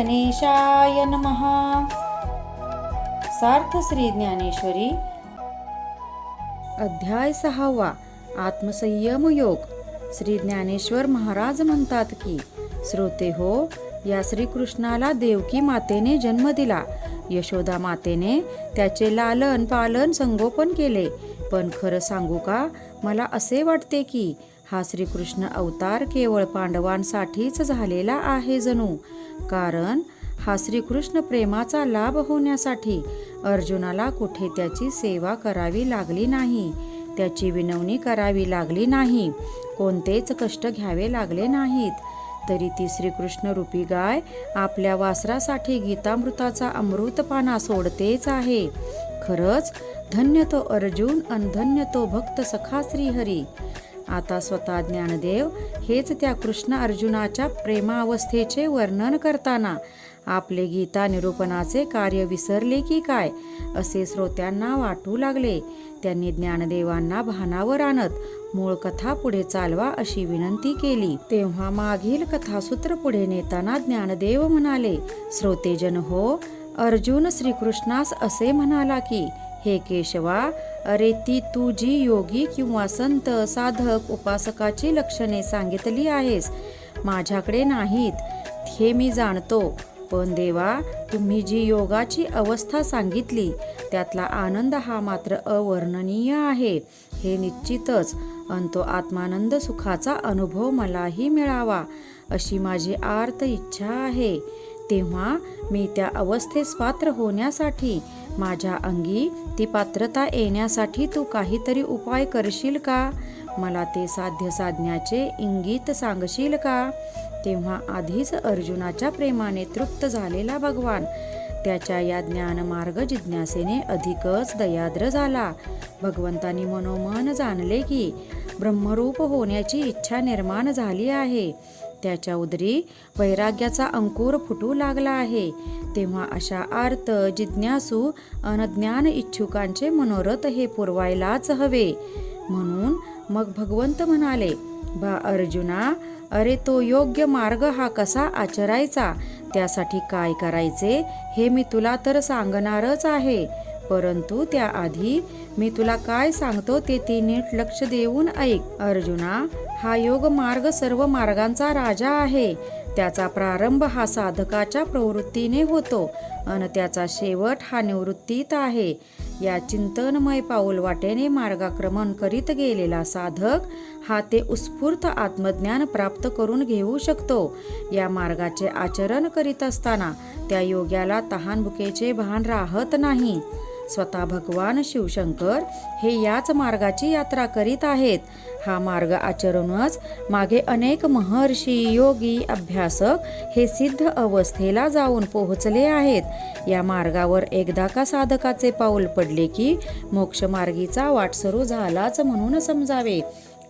गणेशाय नमः. सार्थ श्री ज्ञानेश्वरी अध्याय 6. आत्मसंयम योग. श्री ज्ञानेश्वर महाराज म्हणतात की, श्रोते हो, या श्रीकृष्णाला देवकी मातेने जन्म दिला. यशोदा मातेने त्याचे लालन पालन संगोपन केले. पण खरं सांगू का, मला असे वाटते की हा श्रीकृष्ण अवतार केवळ पांडवांसाठीच झालेला आहे जणू. कारण हा श्रीकृष्ण प्रेमाचा लाभ होण्यासाठी अर्जुनाला कुठे त्याची सेवा करावी लागली नाही, त्याची विनवणी करावी लागली नाही, कोणतेच कष्ट घ्यावे लागले नाहीत. तरी ती श्रीकृष्ण रूपी गाय आपल्या वासरासाठी गीतामृताचा अमृतपाना सोडतेच आहे. खरंच धन्य तो अर्जुन अन धन्य तो भक्त सखा श्रीहरी. आता स्वतः ज्ञानदेव हेच त्या कृष्ण अर्जुनाच्या प्रेमावस्थेचे वर्णन करताना आपले गीता निरूपणाचे कार्य विसरले की काय, असे श्रोत्यांना वाटू लागले. त्यांनी ज्ञानदेवांना भानावर आणत मूळ कथा पुढे चालवा अशी विनंती केली. तेव्हा मागील कथासूत्र पुढे नेताना ज्ञानदेव म्हणाले, श्रोतेजन हो, अर्जुन श्रीकृष्णास असे म्हणाला की, हे केशवा, अरे ती तू जी योगी किंवा संत साधक उपासकाची लक्षणे सांगितली आहेस, माझ्याकडे नाहीत हे मी जाणतो. पण देवा, तुम्ही जी योगाची अवस्था सांगितली त्यातला आनंद हा मात्र अवर्णनीय आहे. हे निश्चितच अन तो आत्मानंद सुखाचा अनुभव मलाही मिळावा अशी माझी आर्त इच्छा आहे. तेव्हा मी त्या अवस्थेस पात्र होण्यासाठी, माझ्या अंगी ती पात्रता येण्यासाठी तू काहीतरी उपाय करशील का? मला ते साध्य साधण्याचे इंगित सांगशील का? तेव्हा आधीच अर्जुनाच्या प्रेमाने तृप्त झालेला भगवान त्याच्या या ज्ञानमार्ग जिज्ञासेने अधिकच दयाद्र झाला. भगवंतानी मनोमन जाणले की ब्रह्मरूप होण्याची इच्छा निर्माण झाली आहे. त्याच्या उदरी वैराग्याचा अंकुर फुटू लागला आहे. तेव्हा अशा आर्त जिज्ञासू अनज्ञान इच्छुकांचे मनोरथ हे पुरवायलाच हवे. म्हणून मग भगवंत म्हणाले, बा अर्जुना, अरे तो योग्य मार्ग हा कसा आचरायचा, त्यासाठी काय करायचे हे मी तुला तर सांगणारच आहे. परंतु त्याआधी मी तुला काय सांगतो ते नीट लक्ष देऊन ऐक. अर्जुना, हा योग मार्ग सर्व मार्गांचा राजा आहे. त्याचा प्रारंभ हा साधकाच्या प्रवृत्तीने होतो आणि त्याचा शेवट हा निवृत्तीत आहे. या चिंतनमय पाऊल वाटेने मार्गाक्रमण करीत गेलेला साधक हा ते उत्स्फूर्त आत्मज्ञान प्राप्त करून घेऊ शकतो. या मार्गाचे आचरण करीत असताना त्या योग्याला तहानभुकेचे भान राहत नाही. स्वतः भगवान शिवशंकर हे याच मार्गाची यात्रा करीत आहेत. हा मार्ग आचरूनच मागे अनेक महर्षी, योगी, अभ्यासक हे सिद्ध अवस्थेला जाऊन पोहोचले आहेत. या मार्गावर एकदा का साधकाचे पाऊल पडले की मोक्षमार्गीचा वाटसरू झालाच म्हणून समजावे.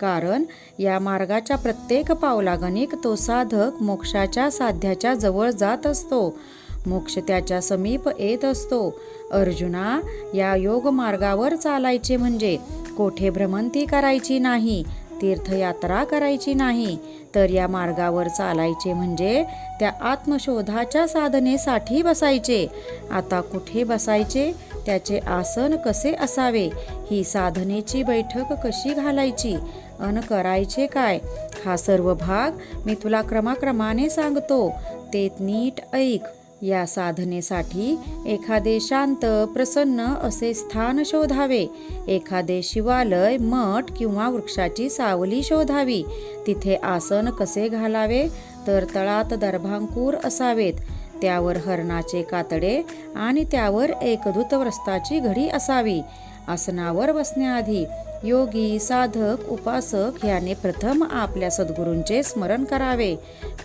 कारण या मार्गाच्या प्रत्येक पावलागणिक तो साधक मोक्षाच्या साध्याच्या जवळ जात असतो. मोक्ष त्याच्या समीप येत असतो. अर्जुना, या योग मार्गावर चालायचे म्हणजे कोठे भ्रमंती करायची नाही, तीर्थयात्रा करायची नाही, तर या मार्गावर चालायचे म्हणजे त्या आत्मशोधाच्या साधनेसाठी बसायचे. आता कुठे बसायचे, त्याचे आसन कसे असावे, ही साधनेची बैठक कशी घालायची अन करायचे काय, हा सर्व भाग मी तुला क्रमाक्रमाने सांगतो. ते नीट ऐक. या साधनेसाठी एखादे शांत प्रसन्न असे स्थान शोधावे. एखादे शिवालय, मठ किंवा वृक्षाची सावली शोधावी. तिथे आसन कसे घालावे, तर तळात दर्भांकुर असावेत, त्यावर हरणाचे कातडे आणि त्यावर एक धूतव्रस्ताची घडी असावी. आसनावर बसण्याआधी योगी, साधक, उपासक याने प्रथम आपल्या सद्गुरूंचे स्मरण करावे.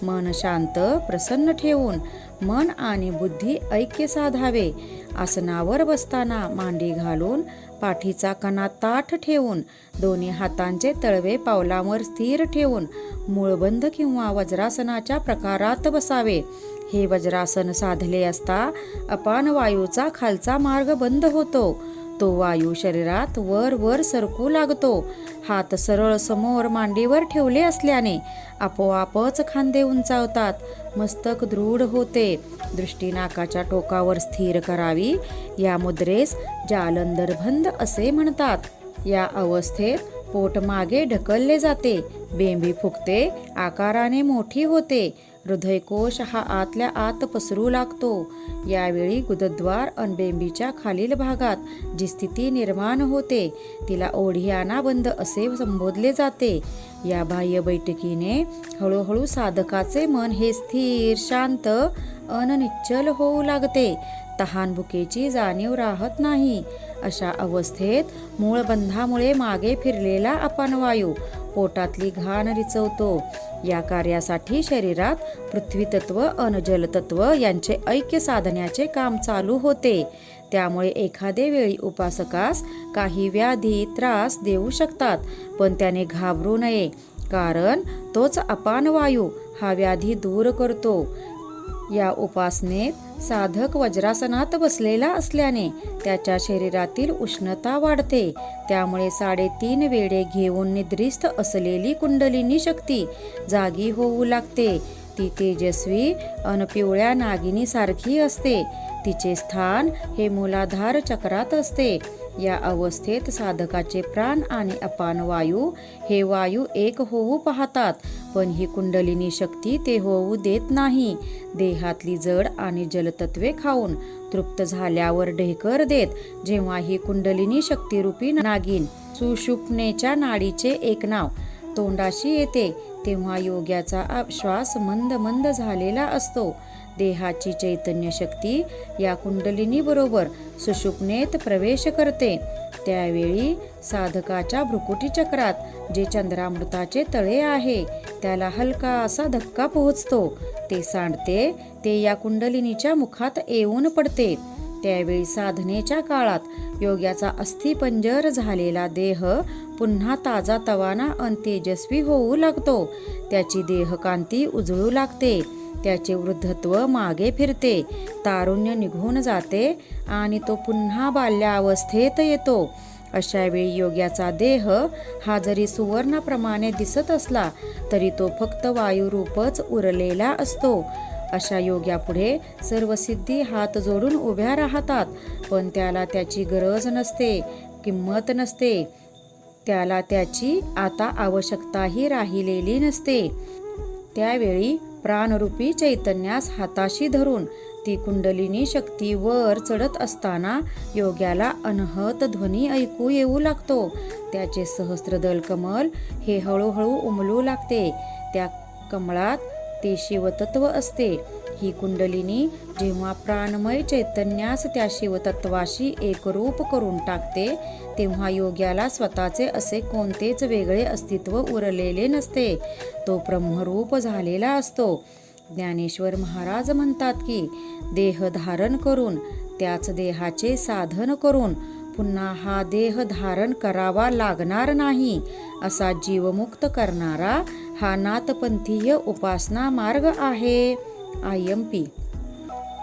मन शांत प्रसन्न ठेवून मन आणि बुद्धी ऐक्य साधावे. आसनावर बसताना मांडी घालून पाठीचा कणा ताठ ठेवून दोन्ही हातांचे तळवे पावलांवर स्थिर ठेवून मूळबंध किंवा वज्रासनाच्या प्रकारात बसावे. हे वज्रासन साधले असता अपान वायूचा खालचा मार्ग बंद होतो. तो वायू शरीरात वर वर सरकू लागतो. हात सरळ समोर मांडीवर ठेवले असल्याने आपोआपच खांदे उंचावतात. मस्तक दृढ होते. दृष्टी नाकाच्या टोकावर स्थिर करावी. या मुद्रेस जालंधरबंध असे म्हणतात. या अवस्थेत पोट मागे ढकलले जाते. बेंबी फुगते, आकाराने मोठी होते. हृदयकोश हा आतल्या आत पसरू लागतो. यावेळी गुदद्वार अन बेंबीच्या खालील भागात जी स्थिती निर्माण होते तिला ओढियाना बंद असे संबोधले जाते. या बाह्य बैठकीने हळूहळू साधकाचे मन हे स्थिर, शांत अन निश्चल होऊ लागते. तहान भुकेची जाणीव राहत नाही. अशा अवस्थेत मूळबंधामुळे मागे फिरलेला अपानवायू पोटातली घाण रिचवतो. या कार्यासाठी शरीरात पृथ्वीतत्व अन जलतत्व यांचे ऐक्य साधण्याचे काम चालू होते. त्यामुळे एखादे वेळी उपासकास काही व्याधी त्रास देऊ शकतात, पण त्याने घाबरू नये, कारण तोच अपानवायू हा व्याधी दूर करतो. या उपासनेत साधक वज्रासनात बसलेला असल्याने त्याच्या शरीरातील उष्णता वाढते. त्यामुळे 3.5 वेढे घेऊन निद्रिस्त असलेली कुंडलिनी शक्ती जागी होऊ लागते. ती तेजस्वी अन पिवळ्या नागिनीसारखी असते. तिचे स्थान हे मूलाधार चक्रात असते. या अवस्थेत साधकाचे प्राण आणि अपानवायू हे वायू एक होऊ पाहतात, पण ही कुंडलिनी शक्ती ते होऊ देत नाही. देहातली जड आणि जलतत्वे खाऊन तृप्त झाल्यावर ढेकर देत जेव्हा ही कुंडलिनी शक्तिरूपी नागिन सुषुप्नेच्या नाडीचे एक नाव तोंडाशी येते, तेव्हा योग्याचा श्वास मंद मंद झालेला असतो. देहाची चैतन्य शक्ती या कुंडलिनी बरोबर सुषुप्नेत प्रवेश करते. त्यावेळी साधकाच्या भ्रुकुटी चक्रात जे चंद्रामृताचे तळे आहे त्याला हलका असा धक्का पोहोचतो. ते सांडते. ते या कुंडलिनीच्या मुखात येऊन पडते. त्यावेळी साधनेच्या काळात योग्याचा अस्थिपंजर झालेला देह पुन्हा ताजा तवाना अन तेजस्वी होऊ लागतो. त्याची देहकांती उजळू लागते. त्याचे वृद्धत्व मागे फिरते. तारुण्य निघून जाते आणि तो पुन्हा बाल्यावस्थेत येतो. अशा वेळी योग्याचा देह हा जरी सुवर्णाप्रमाणे दिसत असला तरी तो फक्त वायुरूपच उरलेला असतो. अशा योग्यापुढे सर्व सिद्धी हात जोडून उभ्या राहतात, पण त्याला त्याची गरज नसते, किंमत नसते. त्याला त्याची आता आवश्यकताही राहिलेली नसते. त्यावेळी प्राणरूपी चैतन्यास हाताशी धरून ती कुंडलिनी शक्ती वर चढत असताना योग्याला अनहत ध्वनी ऐकू येऊ लागतो. त्याचे सहस्त्रदल कमल हे हळूहळू उमलू लागते. त्या कमळात ते शिवतत्व असते. ही कुंडलिनी जेव्हा प्राणमय चैतन्यास त्या शिवतत्वाशी एकरूप करून टाकते तेव्हा योग्याला स्वतःचे असे कोणतेच वेगळे अस्तित्व उरलेले नसते. तो ब्रह्मरूप झालेला असतो. ज्ञानेश्वर महाराज म्हणतात की देह धारण करून त्याच देहाचे साधन करून पुन्हा हा देह धारण करावा लागणार नाही असा जीवमुक्त करणारा हा नाथपंथीय उपासना मार्ग आहे. IMP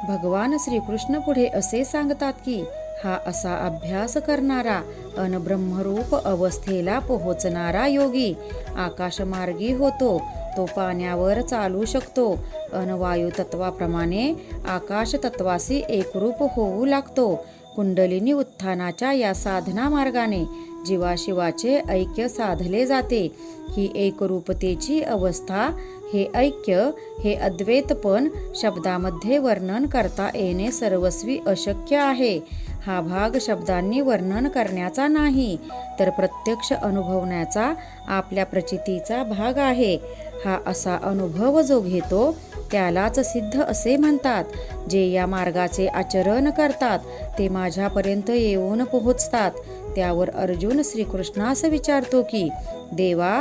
भगवान श्रीकृष्ण पुढे असे सांगतात की हा असा अभ्यास करणारा अन ब्रह्मरूप अवस्थेला पोहोचणारा योगी आकाशमार्गी होतो. तो पाण्यावर चालू शकतो अन वायुतत्वाप्रमाणे आकाश तत्वाशी एकरूप होऊ लागतो. कुंडलिनी उत्थानाच्या या साधना मार्गाने जीवाशिवाचे ऐक्य साधले जाते. ही एकरूपतेची अवस्था, हे ऐक्य, हे अद्वैतपण शब्दामध्ये वर्णन करता येणे सर्वस्वी अशक्य आहे. हा भाग शब्दांनी वर्णन करण्याचा नाही, तर प्रत्यक्ष अनुभवण्याचा आपल्या प्रचितीचा भाग आहे. हा असा अनुभव जो घेतो त्यालाच सिद्ध असे म्हणतात. जे या मार्गाचे आचरण करतात ते माझ्यापर्यंत येऊन पोहोचतात. त्यावर अर्जुन श्रीकृष्णास विचारतो की देवा,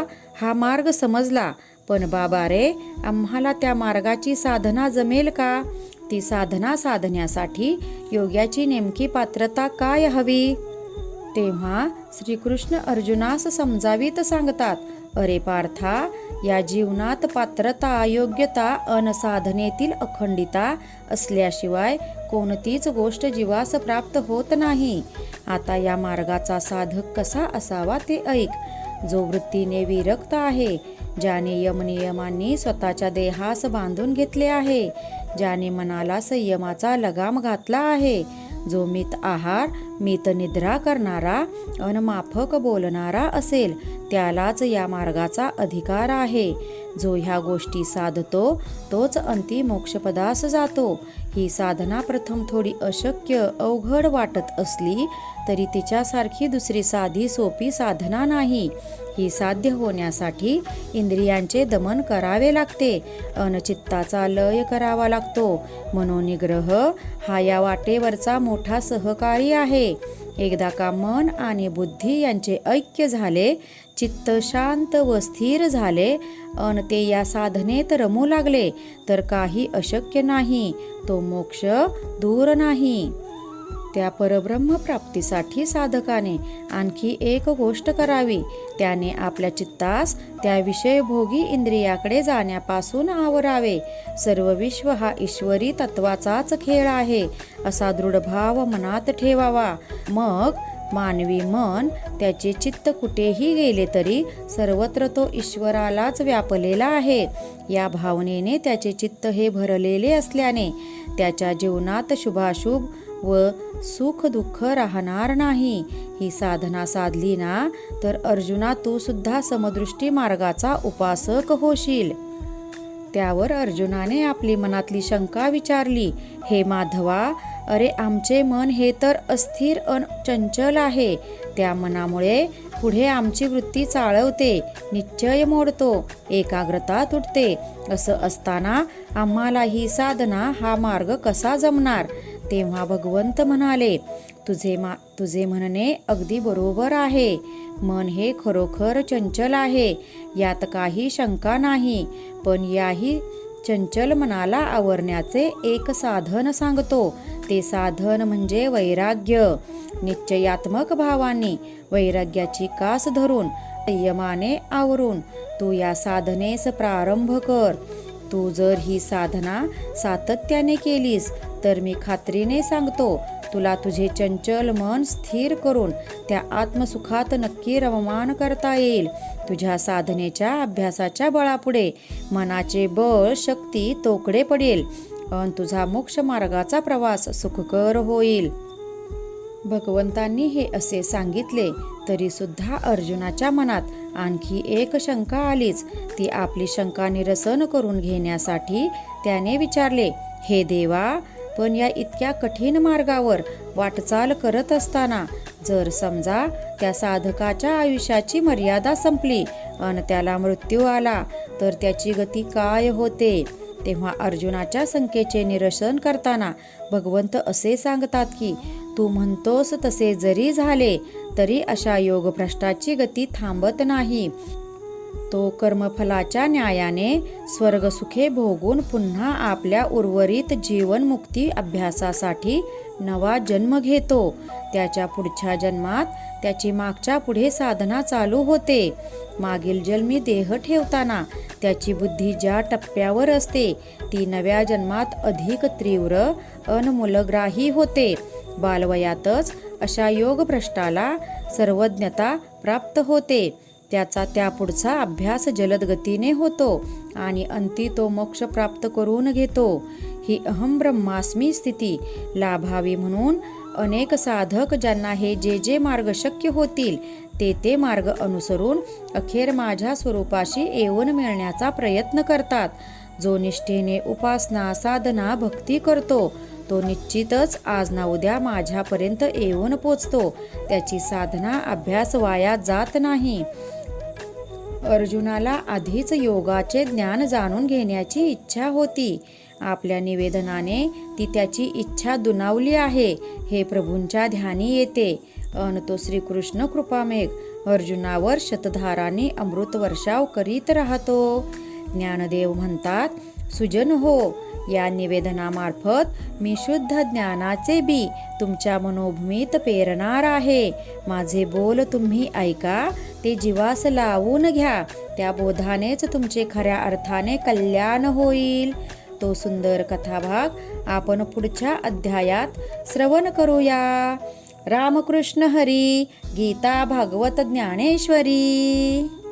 हा मार्ग समजला, पण बाबा रे, आम्हाला त्या मार्गाची साधना जमेल का? ती साधना साधण्यासाठी योग्याची नेमकी पात्रता काय हवी? तेव्हा श्रीकृष्ण अर्जुनास समजावीत सांगतात, अरे पार्था, या जीवनात पात्रता, योग्यता अन साधनेतील अखंडिता असल्याशिवाय कोणतीच गोष्ट जीवास प्राप्त होत नाही. आता या मार्गाचा साधक कसा असावा ते ऐक. जो वृत्तीने विरक्त आहे, ज्याने यमनियमांनी स्वतःच्या देहास बांधून घेतले आहे, ज्याने मनाला संयमाचा लगाम घातला आहे, जो मित आहार मित निद्रा करणारा अन माफक बोलणारा असेल, त्यालाच या मार्गाचा अधिकार आहे. जो ह्या गोष्टी साधतो तोच अंती मोक्षपदास जातो. ही साधना प्रथम थोडी अशक्य अवघड वाटत असली तरी तिच्यासारखी दुसरी साधी सोपी साधना नाही. ही साध्य होण्यासाठी इंद्रियांचे दमन करावे लागते अन चित्ताचा लय करावा लागतो. मनोनिग्रह हा या वाटेवरचा मोठा सहकारी आहे. एकदा का मन आणि बुद्धी यांचे ऐक्य झाले, चित्त शांत व स्थिर झाले अन ते या साधनेत रमू लागले तर काही अशक्य नाही, तो मोक्ष दूर नाही. त्या परब्रह्म प्राप्तीसाठी साधकाने आणखी एक गोष्ट करावी. त्याने आपल्या चित्तास त्या विषयभोगी इंद्रियाकडे जाण्यापासून आवरावे. सर्व विश्व हा ईश्वरी तत्वाचाच खेळ आहे असा दृढभाव मनात ठेवावा. मग मानवी मन त्याचे चित्त कुठेही गेले तरी सर्वत्र तो ईश्वरालाच व्यापलेला आहे. या भावनेने त्याचे चित्त हे भरलेले असल्याने त्याच्या जीवनात शुभाशुभ व सुख दुःख राहणार नाही. ही साधना साधली ना तर अर्जुना तू सुद्धा समदृष्टी मार्गाचा उपासक होशील. त्यावर अर्जुनाने आपली मनातली शंका विचारली. हे माधवा, अरे आमचे मन हे तर अस्थिर अन चंचल आहे. त्या मनामुळे पुढे आमची वृत्ती चाळवते, निश्चय मोडतो, एकाग्रता तुटते. असं असताना आम्हाला ही साधना हा मार्ग कसा जमणार? तेव्हा भगवंत म्हणाले, तुझे म्हणणे अगदी बरोबर आहे. मन हे खरोखर चंचल आहे, यात काही शंका नाही. पण याही चंचल मनाला आवरण्याचे एक साधन सांगतो. ते साधन म्हणजे वैराग्य. निश्चयात्मक भावांनी वैराग्याची कास धरून संयमाने आवरून तू या साधनेस प्रारंभ कर. तू जर ही साधना सातत्याने केलीस तर मी खात्रीने सांगतो तुला तुझे चंचल मन स्थिर करून त्या आत्मसुखात नक्की रममान करता येईल. तुझ्या साधनेच्या अभ्यासाच्या बळापुढे मनाचे बळ शक्ती तोकडे पडेल अन तुझा मोक्ष मार्गाचा प्रवास सुखकर होईल. भगवंतांनी हे असे सांगितले तरी सुद्धा अर्जुनाच्या मनात आणखी एक शंका आलीच. ती आपली शंका निरसन करून घेण्यासाठी त्याने विचारले, हे देवा, पण या इतक्या कठीण मार्गावर वाटचाल करत असताना जर समजा त्या साधकाच्या आयुष्याची मर्यादा संपली अन त्याला मृत्यू आला तर त्याची गती काय होते? तेव्हा अर्जुनाच्या शंकेचे निरसन करताना भगवंत असे सांगतात की तू म्हणतोस तसे जरी झाले तरी अशा योगभ्रष्टाची गती थांबत नाही. तो कर्मफलाच्या न्यायाने स्वर्गसुखे भोगून पुन्हा आपल्या उर्वरित जीवनमुक्ती अभ्यासासाठी नवा जन्म घेतो. त्याच्या पुढच्या जन्मात त्याची मागच्या पुढे साधना चालू होते. मागील जन्मी देह ठेवताना त्याची बुद्धी ज्या टप्प्यावर असते ती नव्या जन्मात अधिक तीव्र अन मूलग्राही होते. बालवयातच अशा योगभ्रष्टाला सर्वज्ञता प्राप्त होते. त्याचा त्यापुढचा अभ्यास जलद गतीने होतो आणि अंती तो मोक्ष प्राप्त करून घेतो. ही अहम ब्रह्मास्मी स्थिती लाभावी म्हणून अनेक साधक ज्यांना हे जे मार्ग शक्य होतील ते मार्ग अनुसरून अखेर माझ्या स्वरूपाशी येऊन मिळण्याचा प्रयत्न करतात. जो निष्ठेने उपासना साधना भक्ती करतो तो निश्चितच आज ना उद्या माझ्यापर्यंत येऊन पोचतो. त्याची साधना अभ्यास वाया जात नाही. अर्जुनाला आधीच योगाचे ज्ञान जाणून घेण्याची इच्छा होती. आपल्या निवेदनाने ती त्याची इच्छा दुणावली आहे हे प्रभूंच्या ध्यानी येते अन तो श्रीकृष्ण कृपामेघ अर्जुनावर शतधारांनी अमृत वर्षाव करीत राहतो. ज्ञानदेव म्हणतात, सुजन हो, या निवेदनामार्फत मी शुद्ध ज्ञानाचे बी तुमच्या मनोभूमीत पेरणार आहे. माझे बोल तुम्ही ऐका, ते जीवास लावून घ्या. त्या बोधानेच तुमचे खऱ्या अर्थाने कल्याण होईल. तो सुंदर कथाभाग आपण पुढच्या अध्यायात श्रवण करूया. रामकृष्ण हरी. गीता भागवत ज्ञानेश्वरी.